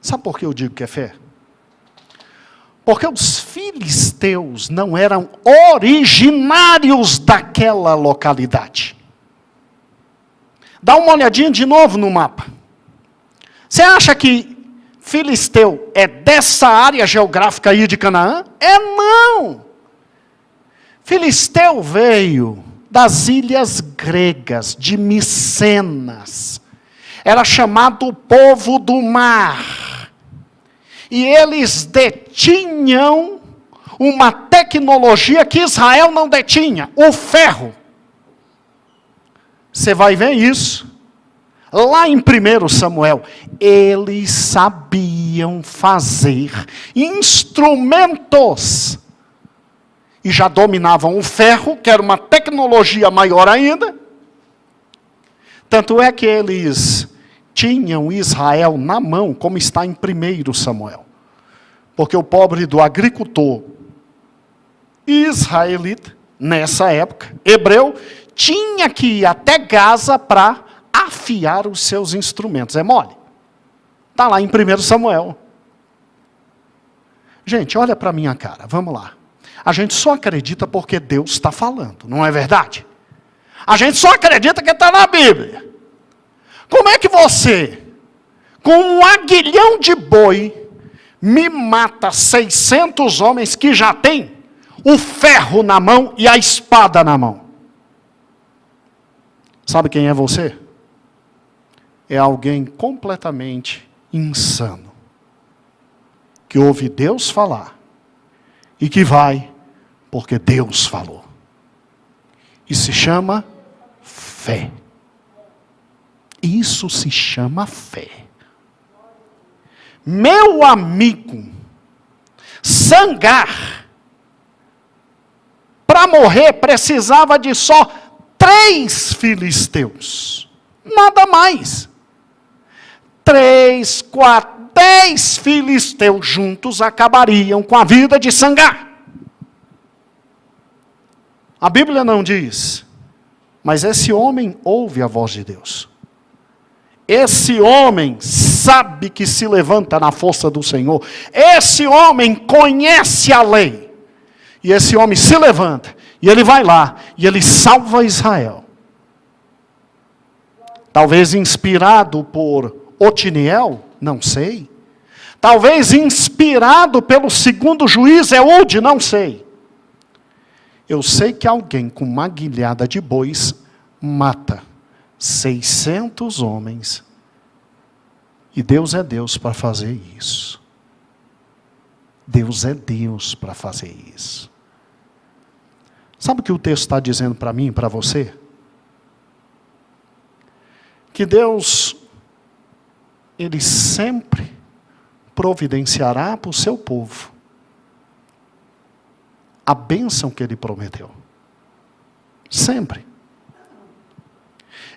Sabe por que eu digo que é fé? Porque os filisteus não eram originários daquela localidade. Dá uma olhadinha de novo no mapa. Você acha que filisteu é dessa área geográfica aí de Canaã? É não! Filisteu veio das ilhas gregas, de Micenas. Era chamado povo do mar. E eles detinham uma tecnologia que Israel não detinha, o ferro. Você vai ver isso. Lá em 1 Samuel, eles sabiam fazer instrumentos. E já dominavam o ferro, que era uma tecnologia maior ainda. Tanto é que eles tinham Israel na mão, como está em 1 Samuel. Porque o pobre do agricultor israelita, nessa época, hebreu, tinha que ir até Gaza para afiar os seus instrumentos. É mole? Está lá em 1 Samuel. Gente, olha para a minha cara, vamos lá. A gente só acredita porque Deus está falando, não é verdade? A gente só acredita que está na Bíblia. Como é que você, com um aguilhão de boi, me mata 600 homens que já têm o ferro na mão e a espada na mão? Sabe quem é você? É alguém completamente insano, que ouve Deus falar e que vai porque Deus falou. E se chama fé. Isso se chama fé. Meu amigo, Sangar, para morrer, precisava de só 3 filisteus. Nada mais. 3, 4, 10 filisteus juntos acabariam com a vida de Sangar. A Bíblia não diz, mas esse homem ouve a voz de Deus. Esse homem sabe que se levanta na força do Senhor. Esse homem conhece a lei. E esse homem se levanta, e ele vai lá, e ele salva Israel. Talvez inspirado por Otiniel, não sei. Talvez inspirado pelo segundo juiz Eude, não sei. Eu sei que alguém com uma guilhada de bois mata 600 homens. E Deus é Deus para fazer isso. Deus é Deus para fazer isso. Sabe o que o texto está dizendo para mim e para você? Que Deus, Ele sempre providenciará para o seu povo a bênção que Ele prometeu. Sempre.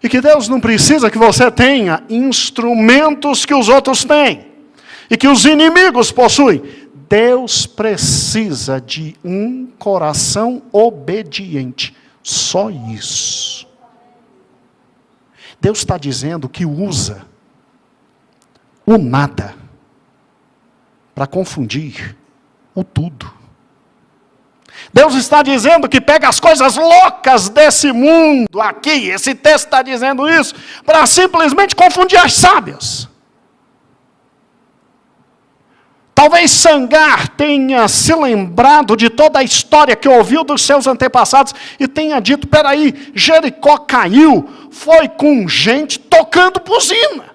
E que Deus não precisa que você tenha instrumentos que os outros têm. E que os inimigos possuem. Deus precisa de um coração obediente. Só isso. Deus está dizendo que usa o nada para confundir o tudo. Deus está dizendo que pega as coisas loucas desse mundo aqui, esse texto está dizendo isso, para simplesmente confundir as sábias. Talvez Sangar tenha se lembrado de toda a história que ouviu dos seus antepassados e tenha dito, peraí, Jericó caiu, foi com gente tocando buzina.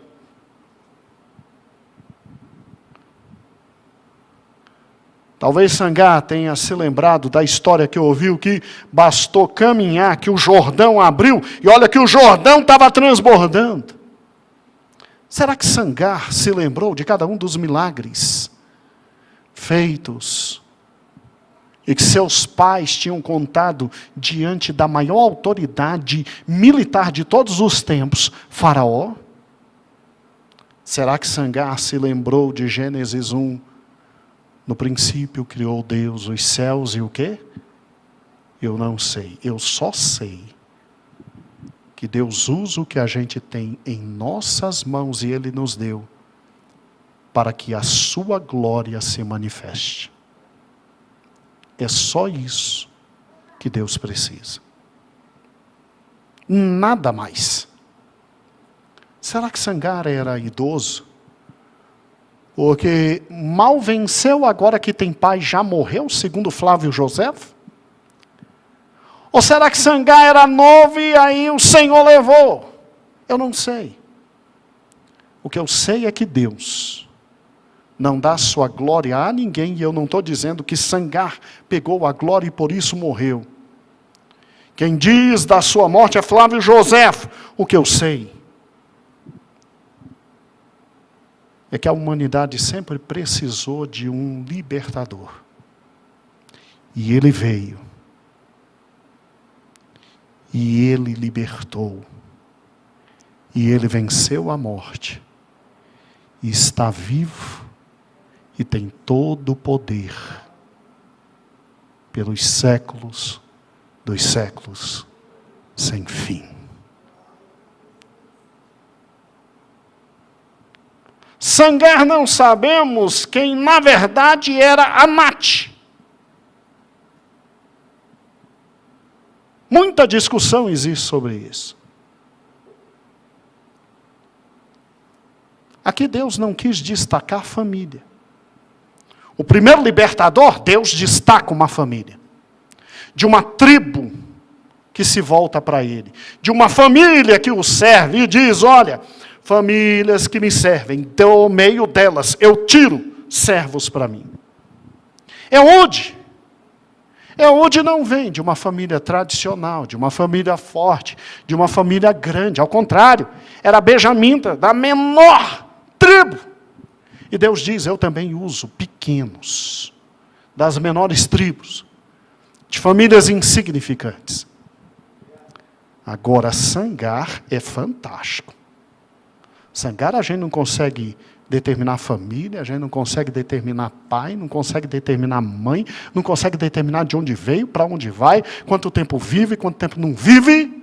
Talvez Sangar tenha se lembrado da história que ouviu, que bastou caminhar, que o Jordão abriu, e olha que o Jordão estava transbordando. Será que Sangar se lembrou de cada um dos milagres feitos, e que seus pais tinham contado diante da maior autoridade militar de todos os tempos, Faraó? Será que Sangar se lembrou de Gênesis 1? No princípio criou Deus os céus e o quê? Eu não sei. Eu só sei que Deus usa o que a gente tem em nossas mãos e Ele nos deu para que a sua glória se manifeste. É só isso que Deus precisa. Nada mais. Será que Sangar era idoso? Porque mal venceu agora que tem pai, já morreu, segundo Flávio Josefo? Ou será que Sangar era novo e aí o Senhor levou? Eu não sei. O que eu sei é que Deus não dá sua glória a ninguém, e eu não estou dizendo que Sangar pegou a glória e por isso morreu. Quem diz da sua morte é Flávio Josefo. O que eu sei é que a humanidade sempre precisou de um libertador. E ele veio. E ele libertou. E ele venceu a morte. E está vivo. E tem todo o poder. Pelos séculos dos séculos sem fim. Sangar não sabemos quem na verdade era Anate. Muita discussão existe sobre isso. Aqui Deus não quis destacar a família. O primeiro libertador, Deus destaca uma família. De uma tribo que se volta para Ele. De uma família que o serve e diz, olha, famílias que me servem, do meio delas eu tiro servos para mim. Eude não vem de uma família tradicional, de uma família forte, de uma família grande. Ao contrário, era benjamita, da menor tribo. E Deus diz, eu também uso pequenos das menores tribos, de famílias insignificantes. Agora, Sangar é fantástico. Sangar a gente não consegue determinar família, a gente não consegue determinar pai, não consegue determinar mãe, não consegue determinar de onde veio, para onde vai, quanto tempo vive, quanto tempo não vive.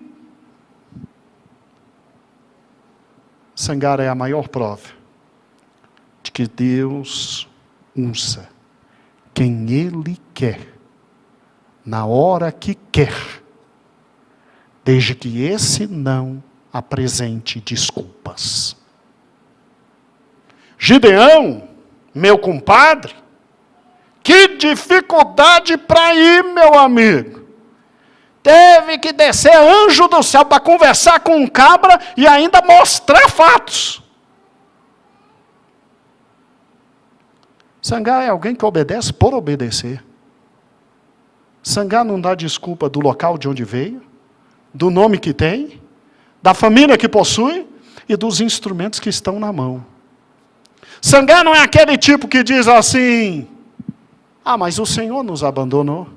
Sangar é a maior prova de que Deus usa quem Ele quer, na hora que quer, desde que esse não apresente desculpas. Gideão, meu compadre, que dificuldade para ir, meu amigo. Teve que descer anjo do céu para conversar com um cabra e ainda mostrar fatos. Sangar é alguém que obedece por obedecer. Sangar não dá desculpa do local de onde veio, do nome que tem, da família que possui e dos instrumentos que estão na mão. Sangar não é aquele tipo que diz assim, mas o Senhor nos abandonou.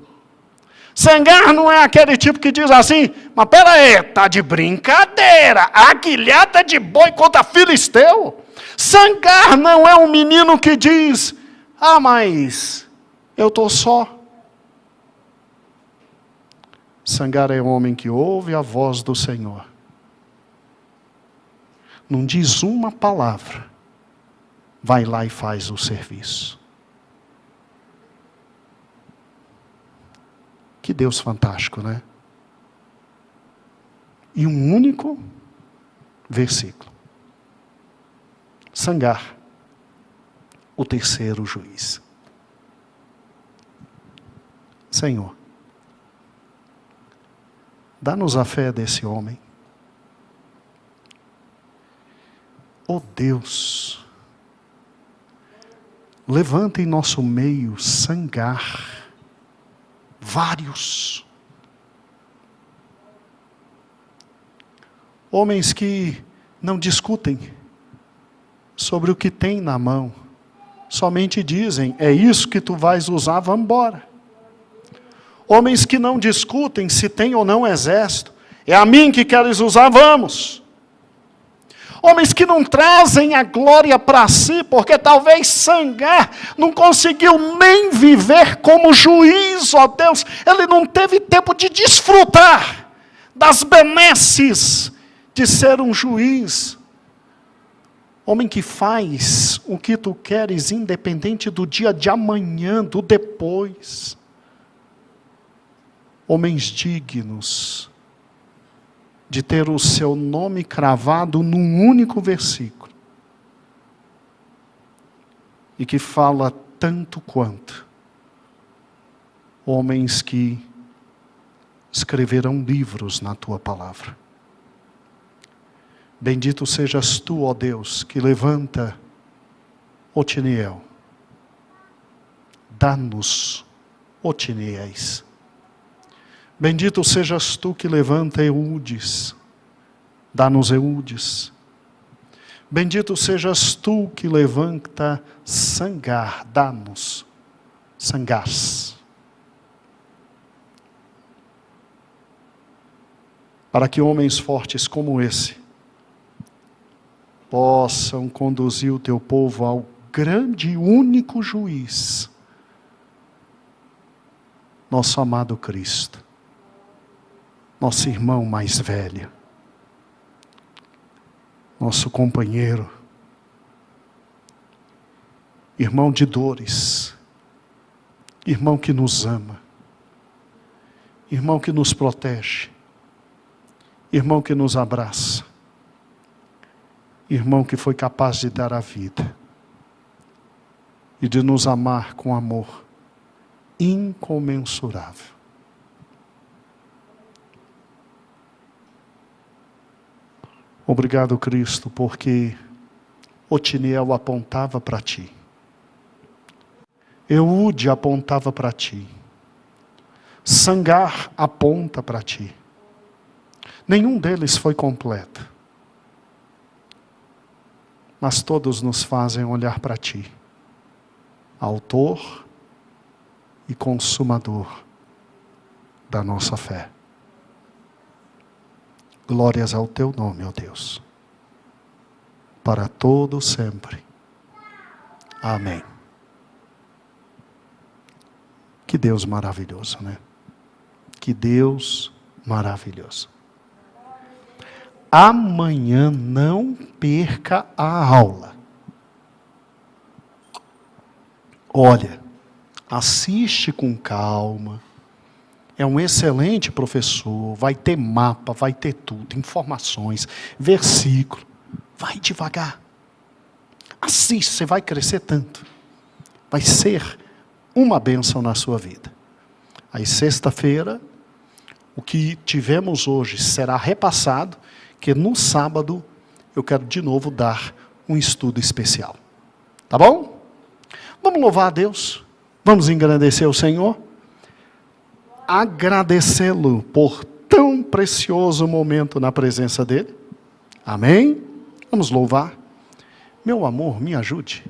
Sangar não é aquele tipo que diz assim, mas pera aí, tá de brincadeira, aguilhada de boi contra filisteu. Sangar não é um menino que diz, mas eu estou só. Sangar é um homem que ouve a voz do Senhor. Não diz uma palavra. Vai lá e faz o serviço. Que Deus fantástico, né? E um único versículo. Sangar, o terceiro juiz. Senhor, dá-nos a fé desse homem. Oh Deus, levanta em nosso meio Sangar, vários homens que não discutem sobre o que tem na mão, somente dizem, é isso que tu vais usar, vamos embora. Homens que não discutem se tem ou não exército, é a mim que queres usar, vamos. Homens que não trazem a glória para si, porque talvez Sangar não conseguiu nem viver como juiz, ó Deus. Ele não teve tempo de desfrutar das benesses de ser um juiz. Homem que faz o que tu queres, independente do dia de amanhã, do depois. Homens dignos de ter o seu nome cravado num único versículo. E que fala tanto quanto homens que escreverão livros na tua palavra. Bendito sejas tu, ó Deus, que levanta Otiniel. Dá-nos Otiniéis. Bendito sejas tu que levanta Eudes, dá-nos Eudes. Bendito sejas tu que levanta Sangar, dá-nos Sangars. Para que homens fortes como esse possam conduzir o teu povo ao grande e único juiz, nosso amado Cristo. Nosso irmão mais velho, nosso companheiro, irmão de dores, irmão que nos ama, irmão que nos protege, irmão que nos abraça, irmão que foi capaz de dar a vida e de nos amar com amor incomensurável. Obrigado, Cristo, porque Otiniel apontava para ti. Eude apontava para ti. Sangar aponta para ti. Nenhum deles foi completo. Mas todos nos fazem olhar para ti. Autor e consumador da nossa fé. Glórias ao teu nome, ó Deus, para todo sempre. Amém. Que Deus maravilhoso, né? Que Deus maravilhoso. Amanhã não perca a aula. Olha, assiste com calma. É um excelente professor, vai ter mapa, vai ter tudo, informações, versículo. Vai devagar. Assiste, você vai crescer tanto. Vai ser uma bênção na sua vida. Aí sexta-feira, o que tivemos hoje será repassado, que no sábado eu quero de novo dar um estudo especial. Tá bom? Vamos louvar a Deus. Vamos engrandecer o Senhor. Agradecê-lo por tão precioso momento na presença dEle. Amém? Vamos louvar. Meu amor, me ajude.